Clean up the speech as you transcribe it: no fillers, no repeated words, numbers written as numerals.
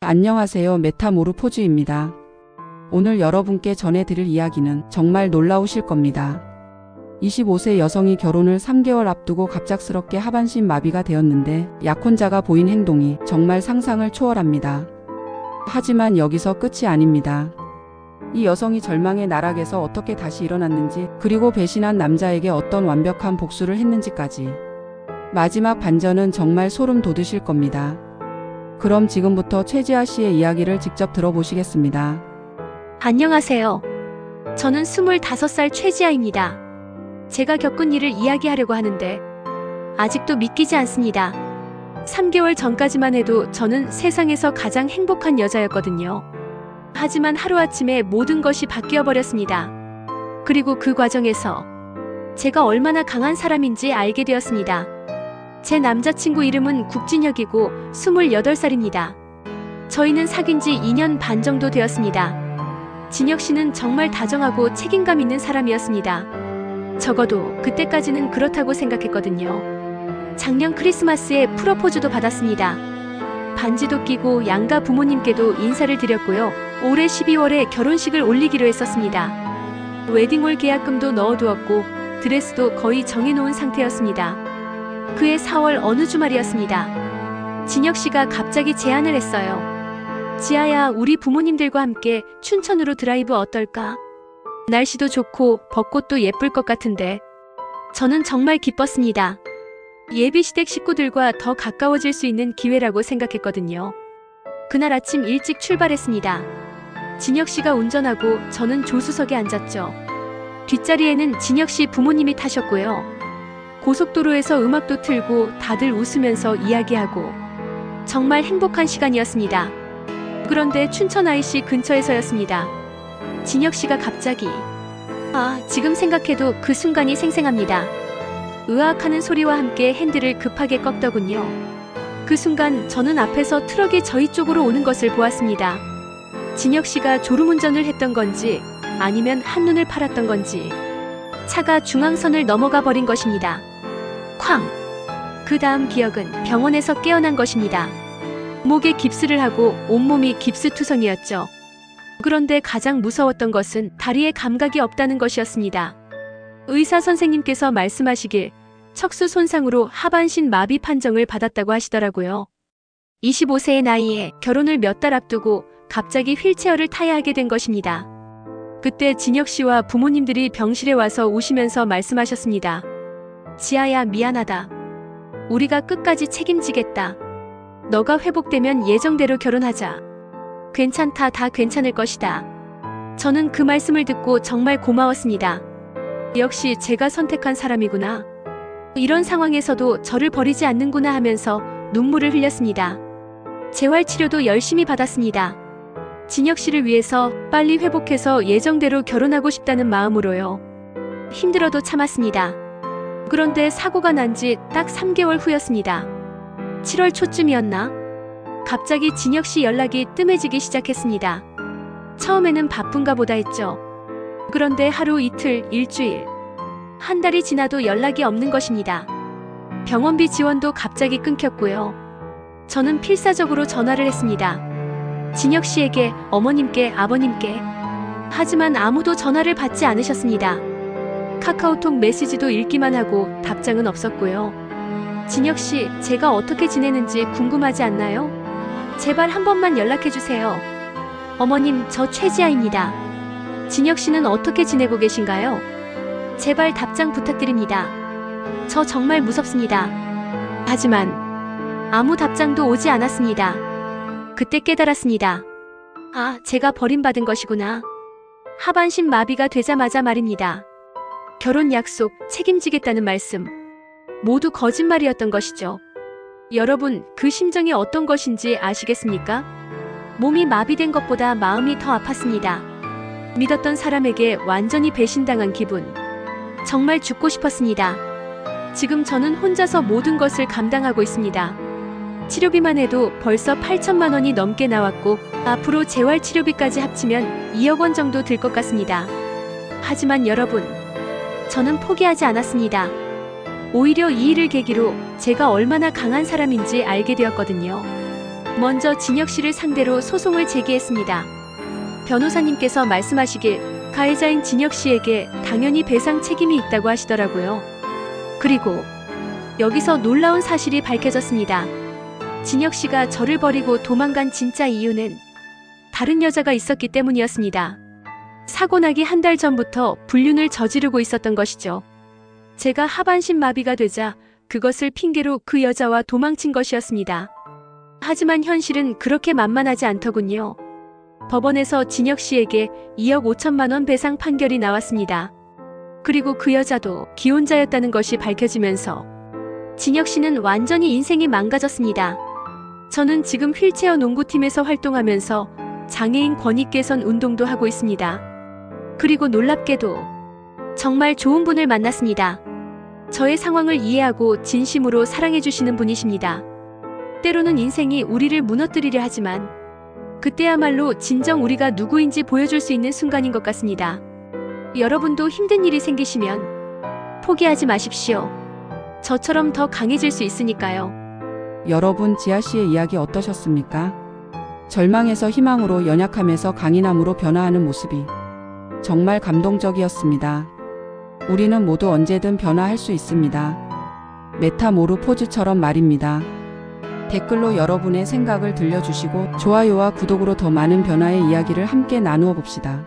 안녕하세요. 메타모르포즈입니다. 오늘 여러분께 전해드릴 이야기는 정말 놀라우실 겁니다. 25세 여성이 결혼을 3개월 앞두고 갑작스럽게 하반신 마비가 되었는데 약혼자가 보인 행동이 정말 상상을 초월합니다. 하지만 여기서 끝이 아닙니다. 이 여성이 절망의 나락에서 어떻게 다시 일어났는지, 그리고 배신한 남자에게 어떤 완벽한 복수를 했는지까지. 마지막 반전은 정말 소름 돋으실 겁니다. 그럼 지금부터 최지아 씨의 이야기를 직접 들어보시겠습니다. 안녕하세요. 저는 25살 최지아입니다. 제가 겪은 일을 이야기하려고 하는데 아직도 믿기지 않습니다. 3개월 전까지만 해도 저는 세상에서 가장 행복한 여자였거든요. 하지만 하루아침에 모든 것이 바뀌어 버렸습니다. 그리고 그 과정에서 제가 얼마나 강한 사람인지 알게 되었습니다. 제 남자친구 이름은 국진혁이고 28살입니다. 저희는 사귄 지 2년 반 정도 되었습니다. 진혁 씨는 정말 다정하고 책임감 있는 사람이었습니다. 적어도 그때까지는 그렇다고 생각했거든요. 작년 크리스마스에 프러포즈도 받았습니다. 반지도 끼고 양가 부모님께도 인사를 드렸고요. 올해 12월에 결혼식을 올리기로 했었습니다. 웨딩홀 계약금도 넣어두었고 드레스도 거의 정해놓은 상태였습니다. 그해 4월 어느 주말이었습니다. 진혁 씨가 갑자기 제안을 했어요. 지아야, 우리 부모님들과 함께 춘천으로 드라이브 어떨까? 날씨도 좋고 벚꽃도 예쁠 것 같은데. 저는 정말 기뻤습니다. 예비시댁 식구들과 더 가까워질 수 있는 기회라고 생각했거든요. 그날 아침 일찍 출발했습니다. 진혁 씨가 운전하고 저는 조수석에 앉았죠. 뒷자리에는 진혁 씨 부모님이 타셨고요. 고속도로에서 음악도 틀고 다들 웃으면서 이야기하고 정말 행복한 시간이었습니다. 그런데 춘천 IC 근처에서였습니다. 진혁 씨가 갑자기 지금 생각해도 그 순간이 생생합니다. 으악하는 소리와 함께 핸들을 급하게 꺾더군요. 그 순간 저는 앞에서 트럭이 저희 쪽으로 오는 것을 보았습니다. 진혁 씨가 졸음운전을 했던 건지 아니면 한눈을 팔았던 건지 차가 중앙선을 넘어가 버린 것입니다. 쾅! 그 다음 기억은 병원에서 깨어난 것입니다. 목에 깁스를 하고 온몸이 깁스투성이었죠. 그런데 가장 무서웠던 것은 다리에 감각이 없다는 것이었습니다. 의사 선생님께서 말씀하시길 척수 손상으로 하반신 마비 판정을 받았다고 하시더라고요. 25세의 나이에 결혼을 몇 달 앞두고 갑자기 휠체어를 타야 하게 된 것입니다. 그때 진혁 씨와 부모님들이 병실에 와서 우시면서 말씀하셨습니다. 지아야, 미안하다. 우리가 끝까지 책임지겠다. 너가 회복되면 예정대로 결혼하자. 괜찮다, 다 괜찮을 것이다. 저는 그 말씀을 듣고 정말 고마웠습니다. 역시 제가 선택한 사람이구나. 이런 상황에서도 저를 버리지 않는구나 하면서 눈물을 흘렸습니다. 재활치료도 열심히 받았습니다. 진혁 씨를 위해서 빨리 회복해서 예정대로 결혼하고 싶다는 마음으로요. 힘들어도 참았습니다. 그런데 사고가 난 지 딱 3개월 후였습니다. 7월 초쯤이었나? 갑자기 진혁 씨 연락이 뜸해지기 시작했습니다. 처음에는 바쁜가 보다 했죠. 그런데 하루, 이틀, 일주일, 한 달이 지나도 연락이 없는 것입니다. 병원비 지원도 갑자기 끊겼고요. 저는 필사적으로 전화를 했습니다. 진혁 씨에게, 어머님께, 아버님께. 하지만 아무도 전화를 받지 않으셨습니다. 카카오톡 메시지도 읽기만 하고 답장은 없었고요. 진혁 씨, 제가 어떻게 지내는지 궁금하지 않나요? 제발 한 번만 연락해주세요. 어머님, 저 최지아입니다. 진혁 씨는 어떻게 지내고 계신가요? 제발 답장 부탁드립니다. 저 정말 무섭습니다. 하지만 아무 답장도 오지 않았습니다. 그때 깨달았습니다. 제가 버림받은 것이구나. 하반신 마비가 되자마자 말입니다. 결혼 약속, 책임지겠다는 말씀, 모두 거짓말이었던 것이죠. 여러분, 그 심정이 어떤 것인지 아시겠습니까? 몸이 마비된 것보다 마음이 더 아팠습니다. 믿었던 사람에게 완전히 배신당한 기분. 정말 죽고 싶었습니다. 지금 저는 혼자서 모든 것을 감당하고 있습니다. 치료비만 해도 벌써 8천만 원이 넘게 나왔고 앞으로 재활치료비까지 합치면 2억 원 정도 들 것 같습니다. 하지만 여러분, 저는 포기하지 않았습니다. 오히려 이 일을 계기로 제가 얼마나 강한 사람인지 알게 되었거든요. 먼저 진혁 씨를 상대로 소송을 제기했습니다. 변호사님께서 말씀하시길 가해자인 진혁 씨에게 당연히 배상 책임이 있다고 하시더라고요. 그리고 여기서 놀라운 사실이 밝혀졌습니다. 진혁 씨가 저를 버리고 도망간 진짜 이유는 다른 여자가 있었기 때문이었습니다. 사고 나기 한 달 전부터 불륜을 저지르고 있었던 것이죠. 제가 하반신 마비가 되자 그것을 핑계로 그 여자와 도망친 것이었습니다. 하지만 현실은 그렇게 만만하지 않더군요. 법원에서 진혁 씨에게 2억 5천만 원 배상 판결이 나왔습니다. 그리고 그 여자도 기혼자였다는 것이 밝혀지면서 진혁 씨는 완전히 인생이 망가졌습니다. 저는 지금 휠체어 농구팀에서 활동하면서 장애인 권익 개선 운동도 하고 있습니다. 그리고 놀랍게도 정말 좋은 분을 만났습니다. 저의 상황을 이해하고 진심으로 사랑해주시는 분이십니다. 때로는 인생이 우리를 무너뜨리려 하지만 그때야말로 진정 우리가 누구인지 보여줄 수 있는 순간인 것 같습니다. 여러분도 힘든 일이 생기시면 포기하지 마십시오. 저처럼 더 강해질 수 있으니까요. 여러분, 지아 씨의 이야기 어떠셨습니까? 절망에서 희망으로, 연약함에서 강인함으로 변화하는 모습이 정말 감동적이었습니다. 우리는 모두 언제든 변화할 수 있습니다. 메타모르포즈처럼 말입니다. 댓글로 여러분의 생각을 들려주시고 좋아요와 구독으로 더 많은 변화의 이야기를 함께 나누어 봅시다.